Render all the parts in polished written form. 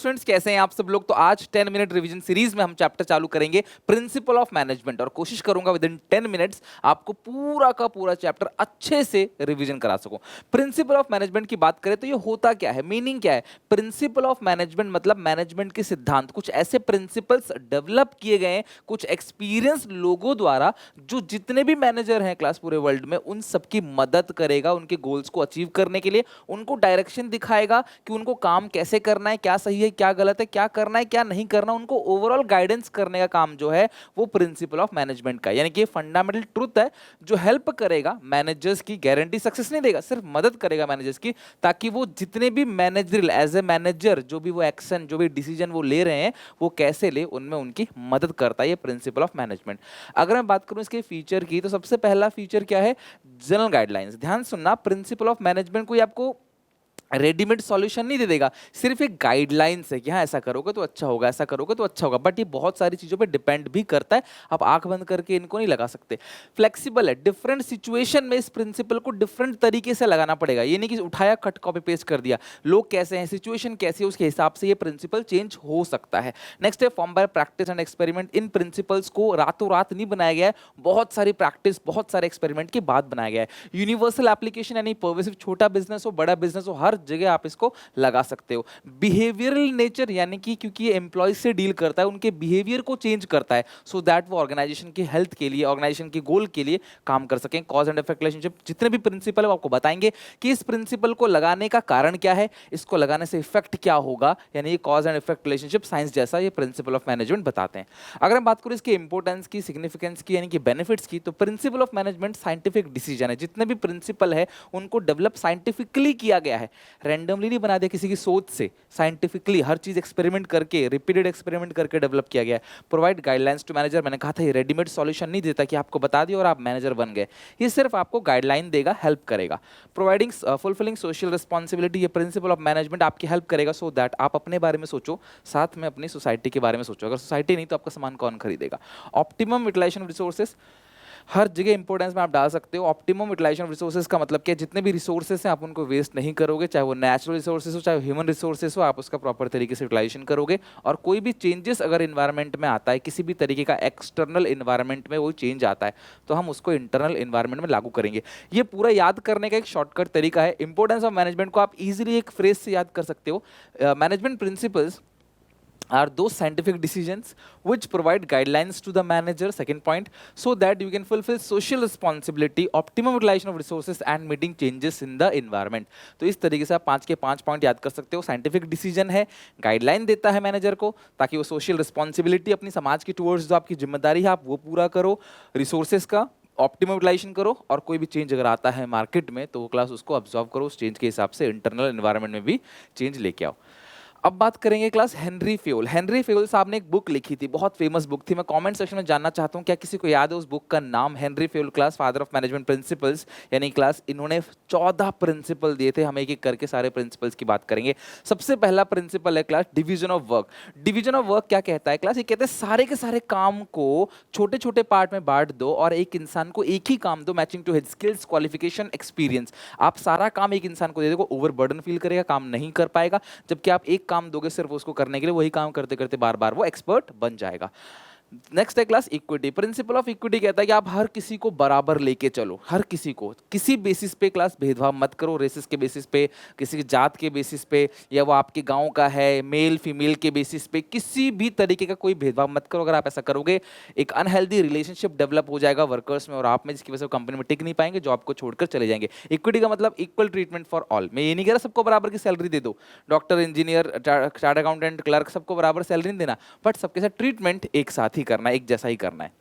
Students, कैसे हैं आप सब लोग। तो आज 10 मिनट रिवीजन सीरीज में हम चैप्टर चालू करेंगे प्रिंसिपल ऑफ मैनेजमेंट, और कोशिश करूंगा विद इन 10 मिनट्स आपको पूरा का पूरा चैप्टर अच्छे से रिवीजन करा सकूं। प्रिंसिपल ऑफ मैनेजमेंट की बात करें तो ये होता क्या है, मीनिंग क्या है। प्रिंसिपल ऑफ मैनेजमेंट मतलब मैनेजमेंट के सिद्धांत, कुछ ऐसे प्रिंसिपल्स डेवलप किए गए हैं कुछ एक्सपीरियंस लोगों द्वारा, जो जितने भी मैनेजर हैं क्लास पूरे वर्ल्ड में उन सबकी मदद करेगा उनके गोल्स को अचीव करने के लिए, उनको डायरेक्शन दिखाएगा कि उनको काम कैसे करना है, क्या सही है क्या गलत है, क्या करना है क्या नहीं करना, उनको ओवरऑल गाइडेंस करने का काम जो है वो प्रिंसिपल ऑफ मैनेजमेंट का, यानी कि फंडामेंटल ट्रुथ है जो हेल्प करेगा मैनेजर्स की। गारंटी सक्सेस नहीं देगा, सिर्फ मदद करेगा मैनेजर्स की, ताकि वो जितने भी मैनेजरियल एज ए मैनेजर जो भी वो एक्शन जो भी डिसीजन वो ले रहे हैं वो कैसे ले, उनमें उनकी मदद करता है ये प्रिंसिपल ऑफ मैनेजमेंट। अगर मैं बात करूं इसके फीचर की, तो सबसे पहला फीचर क्या है, जनरल गाइडलाइंस। ध्यान सुनना, प्रिंसिपल ऑफ मैनेजमेंट कोई आपको रेडीमेड सॉल्यूशन नहीं दे देगा, सिर्फ एक गाइडलाइंस है कि हाँ ऐसा करोगे तो अच्छा होगा, ऐसा करोगे तो अच्छा होगा, बट ये बहुत सारी चीज़ों पे डिपेंड भी करता है। आप आंख बंद करके इनको नहीं लगा सकते। फ्लेक्सिबल है, डिफरेंट सिचुएशन में इस प्रिंसिपल को डिफरेंट तरीके से लगाना पड़ेगा। ये नहीं कि उठाया कट कॉपी पेस्ट कर दिया, लोग कैसे हैं सिचुएशन कैसी है उसके हिसाब से ये प्रिंसिपल चेंज हो सकता है। नेक्स्ट है form by practice and experiment. In principles को रातों रात नहीं बनाया गया है, बहुत सारी प्रैक्टिस बहुत सारे एक्सपेरिमेंट के बाद बनाया गया है। यूनिवर्सल एप्लीकेशन, यानी परवेसिव, छोटा बिजनेस हो बड़ा बिजनेस हो हर जगह आप इसको लगा सकते हो। बिहेवियरल नेचर, यानी कि क्योंकि ये एम्प्लॉय से डील करता है उनके बिहेवियर को चेंज करता है, सो दैट वो ऑर्गेनाइजेशन की हेल्थ के लिए, ऑर्गेनाइजेशन के गोल के लिए काम कर सकें। कॉज एंड इफेक्ट रिलेशनशिप, जितने भी प्रिंसिपल है वो आपको बताएंगे कि इस प्रिंसिपल को लगाने का कारण क्या है, इसको लगाने से इफेक्ट क्या होगा, यानी ये cause and effect relationship science जैसा ये प्रिंसिपल ऑफ मैनेजमेंट बताते हैं। अगर हम बात करें इसके इंपॉर्टेंस की, सिग्निफिकेंस की, यानी कि बेनिफिट्स की, तो principle of management scientific decision है। जितने भी प्रिंसिपल है उनको डेवलप साइंटिफिकली किया गया है, रैंडमली नहीं बना दिया किसी की सोच से, साइंटिफिकली हर चीज एक्सपेरिमेंट करके, रिपीटेड एक्सपेरिमेंट करके डेवलप किया गया है। प्रोवाइड गाइडलाइंस टू मैनेजर, मैंने कहा था ये रेडीमेड सॉल्यूशन नहीं देता कि आपको बता दिया और आप मैनेजर बन गए, ये सिर्फ आपको गाइडलाइन देगा, हेल्प करेगा। प्रोवाइडिंग फुलफिलिंग सोशल रिस्पॉन्सिबिलिटी, ये प्रिंसिपल ऑफ मैनेजमेंट आपकी हेल्प करेगा सो दैट आप अपने बारे में सोचो, साथ में अपनी सोसाइटी के बारे में सोचो। अगर सोसाइटी नहीं तो आपका सामान कौन खरीदेगा। ऑप्टिमम यूटिलाइजेशन ऑफ रिसोर्सेज, हर जगह इंपॉर्टेंस में आप डाल सकते हो। ऑप्टिमम यूटिलाइजेशन ऑफ रिसोर्सेज का मतलब क्या, जितने भी रिसोर्सेज हैं आप उनको वेस्ट नहीं करोगे, चाहे वो नेचुरल रिसोर्सेज हो चाहे ह्यूमन रिसोर्सेज हो, आप उसका प्रॉपर तरीके से यूटिलाइजेशन करोगे। और कोई भी चेंजेस अगर इन्वायरमेंट में आता है, किसी भी तरीके का एक्सटर्नल इन्वायरमेंट में वो चेंज आता है, तो हम उसको इंटरनल इन्वायरमेंट में लागू करेंगे। ये पूरा याद करने का एक शॉर्टकट तरीका है। इंपॉर्टेंस ऑफ मैनेजमेंट को आप इजीली एक फ्रेज से याद कर सकते हो। Management principles are those scientific decisions which provide guidelines to the manager, second point, so that you can fulfill social responsibility, optimum utilization of resources and meeting changes in the environment। तो इस तरीके से आप 5 के 5 point याद कर सकते हो। साइंटिफिक डिसीजन है, गाइडलाइन देता है मैनेजर को ताकि वो सोशल रिस्पॉन्सिबिलिटी, अपनी समाज की टूवर्ड्स जो आपकी जिम्मेदारी है आप वो पूरा करो, रिसोर्सेज का ऑप्टिमम यूटिलाइजेशन करो, और कोई भी चेंज अगर आता है मार्केट में तो वो क्लास उसको ऑब्जर्व करो, उस चेंज के हिसाब से इंटरनल एनवायरनमेंट में भी चेंज लेके आओ। अब बात करेंगे class Henry Fayol. Henry Fayol साहब ने एक बुक लिखी थी, बहुत फेमस बुक थी। मैं कमेंट सेक्शन में जानना चाहता हूँ क्या किसी को याद है उस बुक का नाम। Henry Fayol, class father of management principles, यानी क्लास इन्होंने 14 प्रिंसिपल दिए थे। हम एक एक करके सारे प्रिंसिपल्स की बात करेंगे। सबसे पहला प्रिंसिपल है class division of work. Division of work क्या कहता है क्लास, ये कहते हैं सारे के सारे काम को छोटे छोटे पार्ट में बांट दो और एक इंसान को एक ही काम दो, matching to his skills, qualification, experience. आप सारा काम एक इंसान को दे दोगे, ओवरबर्डन फील करेगा, काम नहीं कर पाएगा। जबकि आप एक काम दोगे सिर्फ उसको करने के लिए, वही काम करते करते बार बार वो एक्सपर्ट बन जाएगा। नेक्स्ट है class equity. Principle of equity कहता है कि आप हर किसी को बराबर लेके चलो, हर किसी को किसी बेसिस पे क्लास भेदभाव मत करो, रेसिस के बेसिस पे, किसी की जात के बेसिस पे, या वो आपके गांव का है, मेल फीमेल के बेसिस पे, किसी भी तरीके का कोई भेदभाव मत करो। अगर आप ऐसा करोगे एक अनहेल्दी रिलेशनशिप डेवलप हो जाएगा वर्कर्स में और आप में, जिसकी वजह से कंपनी में टिक नहीं पाएंगे, जॉब को छोड़कर चले जाएंगे। इक्विटी का मतलब इक्वल ट्रीटमेंट फॉर ऑल। मैं ये नहीं कह रहा सबको बराबर की सैलरी दे दो, doctor, engineer, chartered accountant, clerk, सबको बराबर सैलरी नहीं देना, बट सबके साथ ट्रीटमेंट एक साथ ही करना, एक जैसा ही करना है।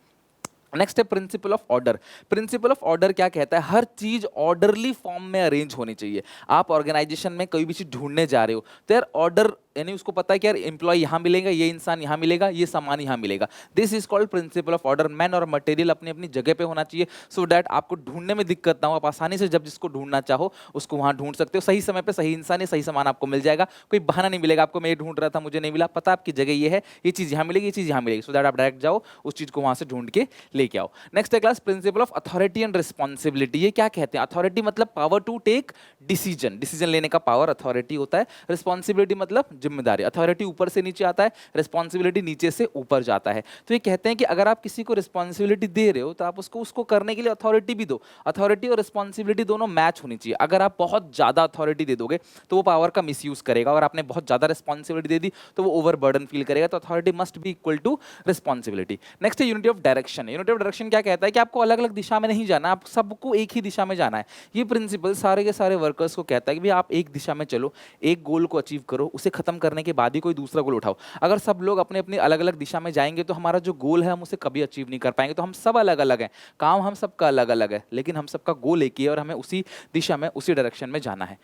नेक्स्ट है principle of order. Principle of order क्या कहता है, हर चीज ऑर्डरली फॉर्म में अरेंज होनी चाहिए। आप ऑर्गेनाइजेशन में कोई भी चीज ढूंढने जा रहे हो तो यार ऑर्डर, यानी उसको पता है कि यार एम्प्लॉय यहाँ मिलेगा, ये इंसान यहाँ मिलेगा, ये सामान यहाँ मिलेगा। This is called principle of order. Man और मटेरियल अपनी अपनी जगह पे होना चाहिए, सो दैट आपको ढूंढने में दिक्कत ना हो, आप आसानी से जब जिसको ढूंढना चाहो उसको वहाँ ढूंढ सकते हो। सही समय पे सही इंसान है, सही सामान आपको मिल जाएगा, कोई बहाना नहीं मिलेगा आपको, मैं ये ढूंढ रहा था मुझे नहीं मिला, पता आपकी जगह ये है, ये चीज़ यहाँ मिलेगी, ये चीज़ यहाँ मिलेगी, सो दैट आप डायरेक्ट जाओ उस चीज़ को वहाँ से ढूंढ के लेके आओ। नेक्स्ट है class principle of authority and responsibility. ये क्या कहते हैं, अथॉरिटी मतलब power to take decision, decision लेने का पावर अथॉरिटी होता है। रिस्पॉन्सिबिलिटी मतलब जिम्मेदारी, अथॉरिटी ऊपर से नीचे आता है, रिस्पॉन्सिबिलिटी नीचे से ऊपर जाता है। तो ये कहते हैं कि अगर आप किसी को रिस्पॉन्सिबिलिटी दे रहे हो तो आप उसको उसको करने के लिए अथॉरिटी भी दो। अथॉरिटी और रिस्पॉन्सिबिलिटी दोनों मैच होनी चाहिए। अगर आप बहुत ज़्यादा अथॉरिटी दे दोगे तो वो पावर का मिसयूज करेगा, और आपने बहुत ज़्यादा रिस्पॉन्सिबिलिटी दे दी तो वो ओवर बर्डन फील करेगा। तो authority must be equal to responsibility. Next है unity of direction. Unity of direction क्या कहता है कि आपको अलग अलग दिशा में नहीं जाना, आप सबको एक ही दिशा में जाना है। ये प्रिंसिपल सारे के सारे वर्कर्स को कहता है कि भाई आप एक दिशा में चलो, एक गोल को अचीव करो, उसे खत्म करने के बाद ही कोई दूसरा गोल उठाओ। अगर सब लोग अपने अपनी अलग अलग दिशा में जाएंगे तो हमारा जो गोल है हम उसे कभी अचीव नहीं कर पाएंगे। तो हम सब अलग अलग हैं, काम हम सबका अलग अलग है, लेकिन हम सबका गोल एक ही है और हमें उसी दिशा में उसी डायरेक्शन में जाना है।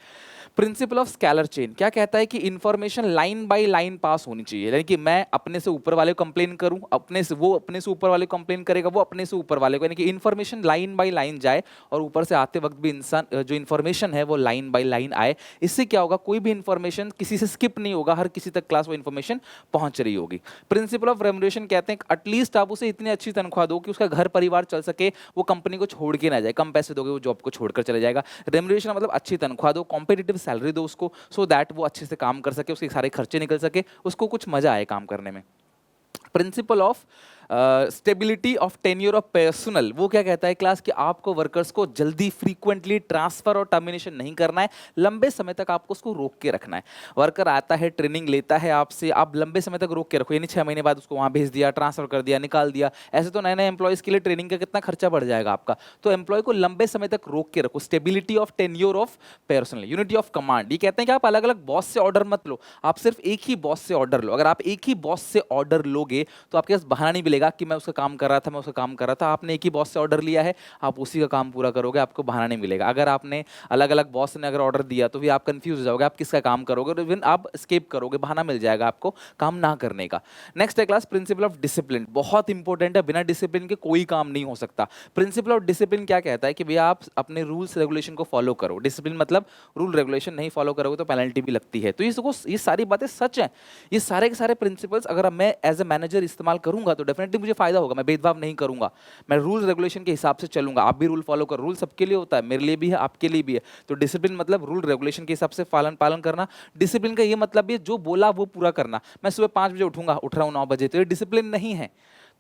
प्रिंसिपल ऑफ स्केलर चेन क्या कहता है कि इंफॉर्मेशन लाइन बाय लाइन पास होनी चाहिए, यानी कि मैं अपने से ऊपर वाले को कंप्लेन करूं, अपने से वो अपने से ऊपर वाले को कंप्लेन करेगा, वो अपने से ऊपर वाले को, यानी कि इंफॉर्मेशन लाइन बाय लाइन जाए और ऊपर से आते वक्त भी इंसान जो इंफॉर्मेशन है वो लाइन बाय लाइन आए। इससे क्या होगा, कोई भी इंफॉर्मेशन किसी से स्किप नहीं होगा, हर किसी तक क्लास वो इंफॉर्मेशन पहुंच रही होगी। प्रिंसिपल ऑफ रेम्युनरेशन कहते हैं एटलीस्ट आप उसे इतनी अच्छी तनख्वाह दो कि उसका घर परिवार चल सके, वो कंपनी को छोड़ के ना जाए। कम पैसे दोगे वो जॉब को छोड़कर चले जाएगा। रेम्युनरेशन मतलब अच्छी तनख्वाह दो, कॉम्पिटिटिव सैलरी दो उसको, सो दैट वो अच्छे से काम कर सके, उसके सारे खर्चे निकल सके, उसको कुछ मजा आए काम करने में। Principle of stability of tenure of personal, वो क्या कहता है क्लास कि आपको वर्कर्स को जल्दी फ्रीक्वेंटली ट्रांसफर और टर्मिनेशन नहीं करना है, लंबे समय तक आपको उसको रोक के रखना है। वर्कर आता है, ट्रेनिंग लेता है आपसे, आप लंबे समय तक रोक के रखो, यानी 6 महीने बाद उसको वहाँ भेज दिया, ट्रांसफर कर दिया, निकाल दिया। ऐसे तो नए नए एम्प्लॉयज़ के लिए ट्रेनिंग का कितना खर्चा बढ़ जाएगा आपका। तो एम्प्लॉय को लंबे समय तक रोक के रखो। Stability of tenure of personal. Unity of command, ये कहते हैं कि आप अलग अलग बॉस से ऑर्डर मत लो, आप सिर्फ एक ही बॉस से ऑर्डर लो। अगर आप एक ही बॉस से ऑर्डर लोगे तो आपके पास बहाना नहीं मिलेगा कि मैं उसका काम कर रहा था, मैं उसका काम कर रहा था। आपने एक ही बॉस से ऑर्डर लिया है, आप उसी का काम पूरा करोगे, आपको बहाना नहीं मिलेगा। अगर आपने अलग अलग बॉस ने अगर ऑर्डर दिया तो भी आप कंफ्यूज हो जाओगे, आप किसका काम करोगे, और इवन आप स्केप करोगे, बहाना मिल जाएगा आपको काम ना करने का। नेक्स्ट है क्लास प्रिंसिपल ऑफ डिसिप्लिन, बहुत इंपॉर्टेंट है, बिना डिसिप्लिन के कोई काम नहीं हो सकता। प्रिंसिपल ऑफ डिसिप्लिन क्या कहता है कि भैया आप अपने रूल्स रेगुलेशन को फॉलो करो। डिसिप्लिन मतलब रूल रेगुलेशन नहीं फॉलो करोगे तो पेनल्टी भी लगती है। तो ये सारी बातें सच हैं, ये सारे के सारे प्रिंसिपल्स अगर मैं एज ए मैनेजर इस्तेमाल करूंगा तो डेफिनेटली मुझे फायदा होगा। मैं भेदभाव नहीं करूंगा, मैं रूल रेगुलेशन के हिसाब से चलूंगा। आप भी रूल फॉलो करो, रूल सबके लिए होता है, मेरे लिए भी है, आपके लिए भी है। तो डिसिप्लिन मतलब रूल रेगुलेशन के हिसाब से पालन करना। डिसिप्लिन का ये मतलब भी जो बोला वो पूरा करना। मैं सुबह 5 बजे उठूंगा, उठ रहा हूँ 9 बजे, तो ये डिसिप्लिन नहीं है।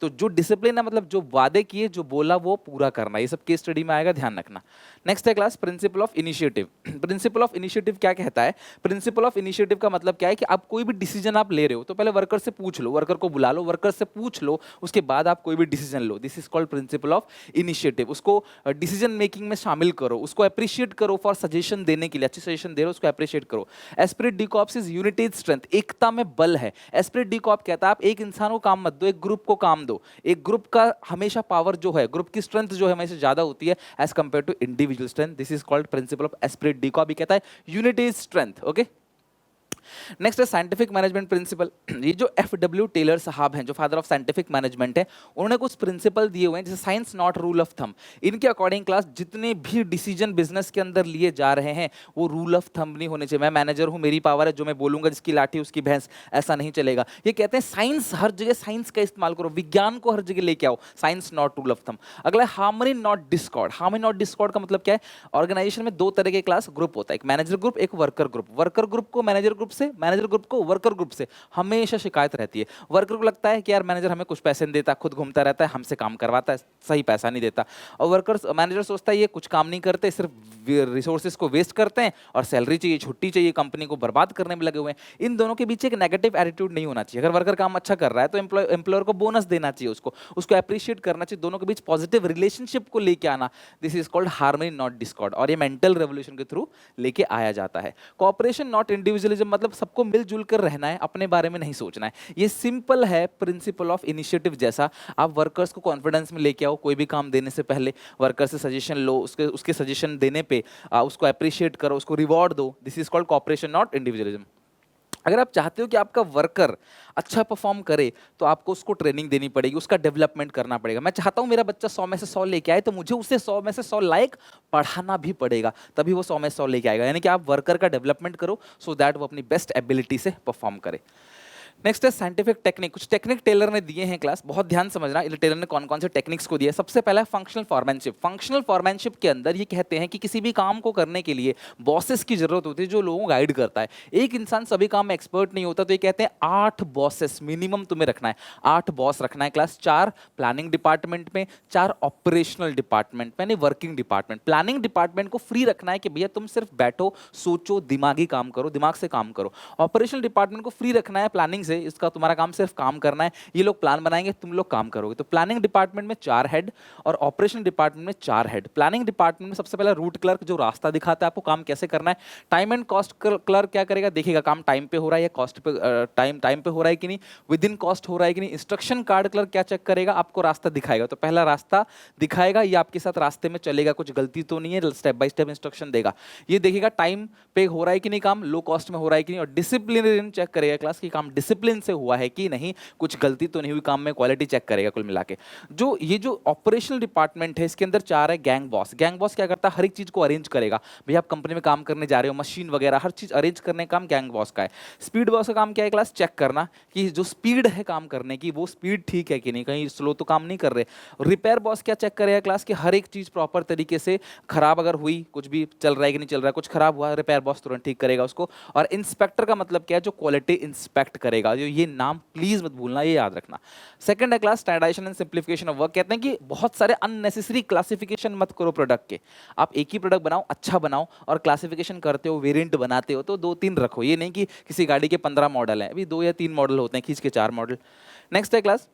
तो जो डिसिप्लिन है मतलब जो वादे किए, जो बोला वो पूरा करना। ये सब केस स्टडी में आएगा, ध्यान रखना। नेक्स्ट है class principle of initiative. Principle of initiative क्या कहता है, प्रिंसिपल ऑफ इनिशिएटिव का मतलब क्या है कि आप कोई भी डिसीजन आप ले रहे हो तो पहले वर्कर से पूछ लो, वर्कर को बुला लो, वर्कर से पूछ लो, उसके बाद आप कोई भी decision low. This is called principle of initiative. उसको डिसीजन मेकिंग में शामिल करो, उसको अप्रिशिएट करो फॉर सजेशन देने के लिए। अच्छी सजेशन दे रहे हो उसको अप्रिशिएट करो। Esprit de corps is unity is strength, एकता में बल है। एस्पिरिट डी कॉर्प कहता है आप एक इंसान को काम मत दो, एक ग्रुप को काम दो। एक ग्रुप का हमेशा पावर जो है, ग्रुप की स्ट्रेंथ जो है हमेशा ज्यादा होती है as compare to individual strength. This is called principle of esprit de corps. भी कहता है unity is strength. Okay, next है साइंटिफिक मैनेजमेंट प्रिंसिपल। ये जो एफडब्ल्यू टेलर साहब हैं, जो फादर ऑफ साइंटिफिक मैनेजमेंट है, उन्होंने कुछ प्रिंसिपल दिए हुए हैं जैसे science not rule of thumb. इनके अकॉर्डिंग क्लास जितने भी डिसीजन बिजनेस के अंदर लिए जा रहे हैं वो रूल ऑफ थंब नहीं होने चाहिए। मैं मैनेजर हूं, मेरी पावर है, जो मैं बोलूंगा जिसकी लाठी उसकी भैंस, ऐसा नहीं चलेगा। ये कहते हैं साइंस हर जगह, साइंस का इस्तेमाल करो, विज्ञान को हर जगह लेके आओ। Science not rule of thumb. अगला harmony not discord. Harmony not discord का मतलब क्या है, ऑर्गेनाइजेशन में 2 तरह के क्लास ग्रुप होता है, एक मैनेजर ग्रुप, एक वर्कर ग्रुप। वर्कर ग्रुप को मैनेजर ग्रुप से, मैनेजर ग्रुप को वर्कर ग्रुप से हमेशा शिकायत रहती है। वर्कर को लगता है कि यार मैनेजर हमें कुछ पैसे नहीं देता, खुद घूमता रहता है, हमसे काम करवाता है, सही पैसा नहीं देता। और वर्कर्स, मैनेजर सोचता है ये कुछ काम नहीं करते, सिर्फ रिसोर्सेज को वेस्ट करते हैं और सैलरी चाहिए, छुट्टी चाहिए, कंपनी को बर्बाद करने में लगे हुए हैं। इन दोनों के बीच एक नेगेटिव एटीट्यूड नहीं होना चाहिए। अगर वर्कर काम अच्छा कर रहा है तो एम्प्लॉयर को बोनस देना चाहिए, उसको अप्रिशिएट करना चाहिए, दोनों के बीच पॉजिटिव रिलेशनशिप को लेके आना। This is called harmony not Discord, और ये मेंटल रेवोल्यूशन के थ्रू लेके आया जाता है। कॉपरेशन नॉट इंडिविजुअलिज्म, मतलब सबको मिलजुल कर रहना है, अपने बारे में नहीं सोचना है। ये सिंपल है प्रिंसिपल ऑफ इनिशिएटिव जैसा। आप वर्कर्स को कॉन्फिडेंस में लेके आओ, कोई भी काम देने से पहले वर्कर से सजेशन लो, उसके सजेशन देने पे उसको अप्रिशिएट करो, उसको रिवॉर्ड दो। This is called cooperation not individualism. अगर आप चाहते हो कि आपका वर्कर अच्छा परफॉर्म करे तो आपको उसको ट्रेनिंग देनी पड़ेगी, उसका डेवलपमेंट करना पड़ेगा। मैं चाहता हूं मेरा बच्चा 100 में से 100 लेके आए तो मुझे उसे 100 में से 100 लायक पढ़ाना भी पड़ेगा, तभी वो 100 में 100 लेके आएगा। यानी कि आप वर्कर का डेवलपमेंट करो सो दैट वो अपनी बेस्ट एबिलिटी से परफॉर्म करे। नेक्स्ट है साइंटिफिक टेक्निक। कुछ टेक्निक टेलर ने दिए हैं क्लास, बहुत ध्यान समझना टेलर ने कौन कौन से टेक्निक्स को दिया है। सबसे पहला है फंक्शनल फॉरमैनशिप। फंक्शनल फॉरमैनशिप के अंदर ये कहते हैं कि किसी भी काम को करने के लिए बॉसेस की जरूरत होती है जो लोगों को गाइड करता है। एक इंसान सभी काम में एक्सपर्ट नहीं होता, तो ये कहते हैं 8 बॉसेस मिनिमम तुम्हें रखना है, 8 बॉस रखना है क्लास। 4 प्लानिंग डिपार्टमेंट में, 4 ऑपरेशनल डिपार्टमेंट में, वर्किंग डिपार्टमेंट। प्लानिंग डिपार्टमेंट को फ्री रखना है कि भैया तुम सिर्फ बैठो, सोचो, दिमागी काम करो, दिमाग से काम करो। ऑपरेशनल डिपार्टमेंट को फ्री रखना है प्लानिंग से, इसका तुम्हारा काम सिर्फ काम करना है, ये लोग प्लान बनाएंगे, तुम लोग काम करोगे। तो प्लानिंग डिपार्टमेंट में 4 हेड और ऑपरेशन डिपार्टमेंट में 4 हेड। प्लानिंग डिपार्टमेंट में सबसे पहला रूट क्लर्क जो रास्ता दिखाता है आपको काम कैसे करना है। टाइम एंड कॉस्ट क्लर्क क्या करेगा, देखेगा काम टाइम पे हो रहा है या कॉस्ट पे, टाइम पे हो रहा है कि नहीं, विद इन कॉस्ट हो रहा है कि नहीं। इंस्ट्रक्शन कार्ड क्लर्क क्या चेक करेगा, आपको रास्ता दिखाएगा, तो पहला रास्ता दिखाएगा, ये आपके साथ रास्ते में चलेगा, कुछ गलती तो नहीं है, स्टेप बाय स्टेप इंस्ट्रक्शन देगा। ये देखेगा टाइम पे हो रहा है कि नहीं काम, लो कॉस्ट में हो रहा है कि नहीं। और डिसिप्लिन चेक करेगा क्लास की काम डिसिप्लिन से हुआ है कि नहीं, कुछ गलती तो नहीं हुई काम में, क्वालिटी चेक करेगा कुल मिला के। जो ये जो ऑपरेशनल डिपार्टमेंट है इसके अंदर 4 है गैंग बॉस। गैंग बॉस क्या करता है, हर एक चीज को अरेंज करेगा। भैया आप कंपनी में काम करने जा रहे हो, मशीन वगैरह हर चीज अरेंज करने का काम गैंग बॉस का है। स्पीड बॉस का काम क्या है क्लास, चेक करना कि जो स्पीड है काम करने की वो स्पीड ठीक है कि नहीं, कहीं स्लो तो काम नहीं कर रहे। रिपेयर बॉस क्या चेक करेगा क्लास की हर एक चीज प्रॉपर तरीके से, खराब अगर हुई, कुछ भी चल रहा है कि नहीं चल रहा है, कुछ खराब हुआ रिपेयर बॉस तुरंत ठीक करेगा उसको। और इंस्पेक्टर का मतलब क्या है, जो क्वालिटी इंस्पेक्ट करेगा। जो ये नाम प्लीज मत भूलना, ये याद रखना। सेकंड है class standardisation and simplification of work. कहते हैं कि बहुत सारे अननेसेसरी क्लासिफिकेशन मत करो प्रोडक्ट के। आप एक ही प्रोडक्ट बनाओ, अच्छा बनाओ, और क्लासिफिकेशन करते हो, वेरिएंट बनाते हो तो 2-3 रखो। ये नहीं कि किसी गाड़ी के 15 मॉडल हैं, अभी 2 या 3 मॉडल होते हैं, खींच के 4 मॉडल। नेक्स्ट है class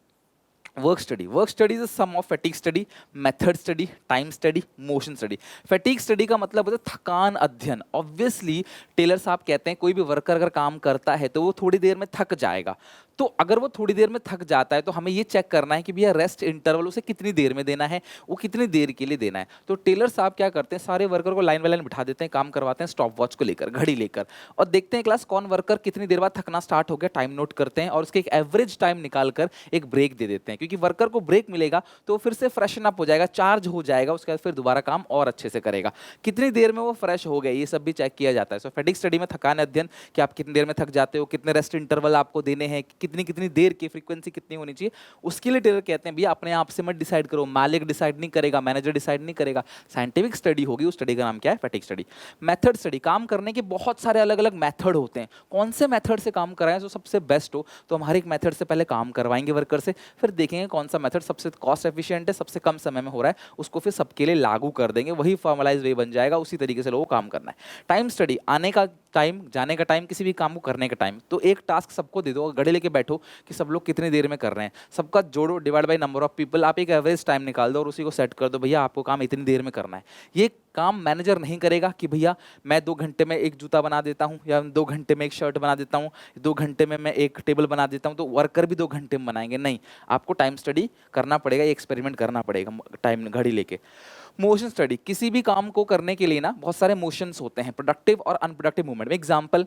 work study. Work study is sum of fatigue study, method study, time study, motion study. Fatigue study का मतलब होता है थकान अध्ययन। ऑब्वियसली टेलर साहब कहते हैं कोई भी वर्कर अगर काम करता है तो वो थोड़ी देर में थक जाएगा। तो अगर वो थोड़ी देर में थक जाता है तो हमें ये चेक करना है कि भैया रेस्ट इंटरवल उसे कितनी देर में देना है, वो कितनी देर के लिए देना है। तो टेलर साहब क्या करते हैं, सारे वर्कर को लाइन बाय लाइन बिठा देते हैं, काम करवाते हैं स्टॉप वॉच को लेकर, घड़ी लेकर, और देखते हैं क्लास कौन वर्कर कितनी देर बाद थकना स्टार्ट हो गया, टाइम नोट करते हैं और उसके एक एवरेज टाइम निकाल कर एक ब्रेक दे देते हैं। क्योंकि वर्कर को ब्रेक मिलेगा तो फिर से फ्रेशन अप हो जाएगा, चार्ज हो जाएगा, उसके बाद फिर दोबारा काम और अच्छे से करेगा। कितनी देर में वो फ्रेश हो गए ये सब भी चेक किया जाता है। सो फैटिग स्टडी में थकान अध्ययन कि आप कितनी देर में थक जाते हो, कितने रेस्ट इंटरवल आपको देने हैं, कितनी कितनी देर की फ्रीक्वेंसी कितनी होनी चाहिए, उसके लिए टेलर कहते हैं भैया अपने आप से मत डिसाइड करो, मालिक डिसाइड नहीं करेगा, मैनेजर डिसाइड नहीं करेगा, साइंटिफिक स्टडी होगी, उस स्टडी का नाम क्या है, फैटिग स्टडी। मेथड स्टडी, काम करने के बहुत सारे अलग अलग मेथड होते हैं, कौन से मेथड से काम कराएं जो सबसे बेस्ट हो। तो हम हर एक मेथड से पहले काम करवाएंगे वर्कर से, फिर देखेंगे कौन सा मेथड सबसे कॉस्ट एफिशिएंट है, सबसे कम समय में हो रहा है, उसको फिर सबके लिए लागू कर देंगे, वही फॉर्मलाइज वे बन जाएगा, उसी तरीके से लोगों को काम करना है। टाइम स्टडी, आने का टाइम, जाने का टाइम, किसी भी काम को करने का टाइम। तो एक टास्क सबको दे दो, घड़ी लेके बैठो कि सब लोग कितनी देर में कर रहे हैं, सबका जोड़ो, divide by number of people, आप एक एवरेज टाइम निकाल दो और उसी को सेट कर दो, भैया आपको काम इतनी देर में करना है। ये काम मैनेजर नहीं करेगा कि भैया मैं 2 घंटे में एक जूता बना देता हूँ, या 2 घंटे में एक शर्ट बना देता हूँ, 2 घंटे में मैं एक टेबल बना देता हूँ, तो वर्कर भी 2 घंटे में बनाएंगे, नहीं, आपको टाइम स्टडी करना पड़ेगा, एक्सपेरिमेंट करना पड़ेगा टाइम घड़ी लेके। मोशन स्टडी, किसी भी काम को करने के लिए ना बहुत सारे मोशंस होते हैं, प्रोडक्टिव और अनप्रोडक्टिव मूवमेंट। एग्जांपल,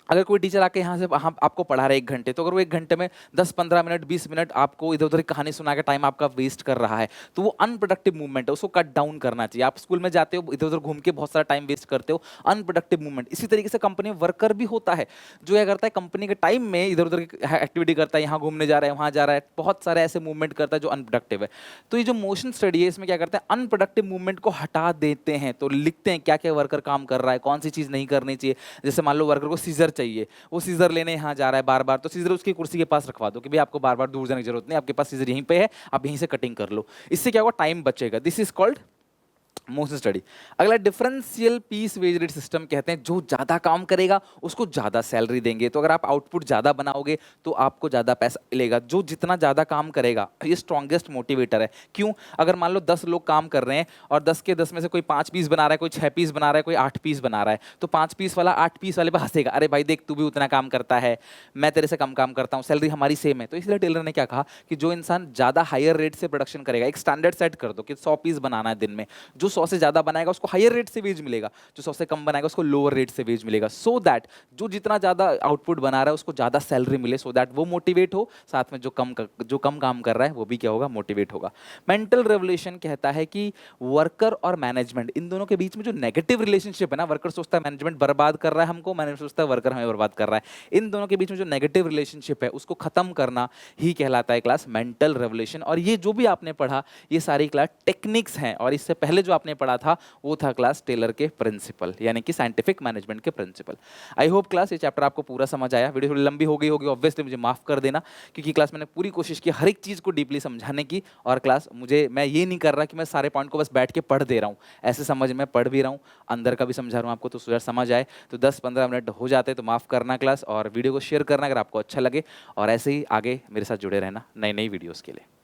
अगर कोई टीचर आके यहाँ से वहाँ आपको पढ़ा रहा है 1 घंटे, तो अगर वो 1 घंटे में 10-15 मिनट 20 मिनट आपको इधर उधर की कहानी सुना के टाइम आपका वेस्ट कर रहा है, तो वो अनप्रोडक्टिव मूवमेंट है, उसको कट डाउन करना चाहिए। आप स्कूल में जाते हो, इधर उधर घूम के बहुत सारा टाइम वेस्ट करते हो, अनप्रोडक्टिव मूवमेंट। इसी तरीके से कंपनी में वर्कर भी होता है जो क्या करता है, कंपनी के टाइम में इधर उधर की एक्टिविटी करता है, यहाँ घूमने जा रहा है, वहाँ जा रहा है, बहुत सारे ऐसे मूवमेंट करता है जो अनप्रोडक्टिव है। तो ये जो मोशन स्टडी है इसमें क्या करते हैं, अनप्रोडक्टिव मूवमेंट को हटा देते हैं। तो लिखते हैं क्या क्या वर्कर काम कर रहा है, कौन सी चीज़ नहीं करनी चाहिए। जैसे मान लो वर्कर को सीजर चाहिए, वो सीजर लेने यहाँ जा रहा है बार बार, तो सीजर उसकी कुर्सी के पास रखवा दो कि भाई आपको बार बार दूर जाने की जरूरत नहीं, आपके पास सीजर यहीं पे है, आप यहीं से कटिंग कर लो। इससे क्या होगा, टाइम बचेगा। This is called motion study. अगला differential piece wage rate system, कहते हैं जो ज्यादा काम करेगा उसको ज्यादा सैलरी देंगे। तो अगर आप आउटपुट ज्यादा बनाओगे तो आपको ज्यादा पैसा मिलेगा, जो जितना ज्यादा काम करेगा। ये स्ट्रॉन्गेस्ट मोटिवेटर है। क्यों, अगर मान लो 10 लोग काम कर रहे हैं और 10 के 10 में से कोई 5 पीस बना रहा है, कोई 6 पीस बना रहा है, कोई 8 पीस बना रहा है, तो 5 पीस वाला 8 पीस वाले पे हंसेगा, अरे भाई देख तू भी उतना काम करता है, मैं तेरे से कम काम करता हूँ, सैलरी हमारी सेम है। तो इसलिए टेलर ने क्या कहा कि जो इंसान ज्यादा हायर रेट से प्रोडक्शन करेगा, एक स्टैंडर्ड सेट कर दो कि 100 पीस बनाना है दिन में, जो 100 से ज़्यादा बनाएगा उसको हायर रेट से वेज मिलेगा, जो 100 से कम बनाएगा उसको लोअर रेट से वेज मिलेगा, सो दैट जो जितना ज़्यादा आउटपुट बना रहा है उसको ज़्यादा सैलरी मिले, सो दैट वो मोटिवेट हो, साथ में जो कम काम कर रहा है वो भी क्या होगा, मोटिवेट होगा। मेंटल रेवोल्यूशन कहता है कि वर्कर और मैनेजमेंट इन दोनों के बीच में जो नेगेटिव रिलेशनशिप है ना, वर्कर सोचता है मैनेजमेंट बर्बाद कर रहा है हमको, मैनेजमेंट सोचता है वर्कर हमें बर्बाद कर रहा है, इन दोनों के बीच में जो नेगेटिव रिलेशनशिप है उसको खत्म करना ही कहलाता है क्लास मेंटल रेवोल्यूशन। और ये जो भी आपने पढ़ा ये सारी क्लास टेक्निक्स हैं, और इससे पहले जो आपने पढ़ा था वो था क्लास टेलर के प्रिंसिपल, यानी कि साइंटिफिक मैनेजमेंट के प्रिंसिपल। आई होप क्लास ये चैप्टर आपको पूरा समझ आया। वीडियो थोड़ी लंबी हो गई होगी, ऑब्वियसली मुझे माफ कर देना, क्योंकि क्लास मैंने पूरी कोशिश की हर एक चीज़ को डीपली समझाने की, और क्लास मैं ये नहीं कर रहा कि मैं सारे पॉइंट को बस बैठ के पढ़ दे रहा हूँ, ऐसे समझ में पढ़ भी रहा हूँ, अंदर का भी समझा रहा हूँ आपको, तो समझ आए। तो 10-15 मिनट हो जाते तो माफ़ करना क्लास, और वीडियो को शेयर करना अगर आपको अच्छा लगे, और ऐसे ही आगे मेरे साथ जुड़े रहना नई नई वीडियोज़ के लिए।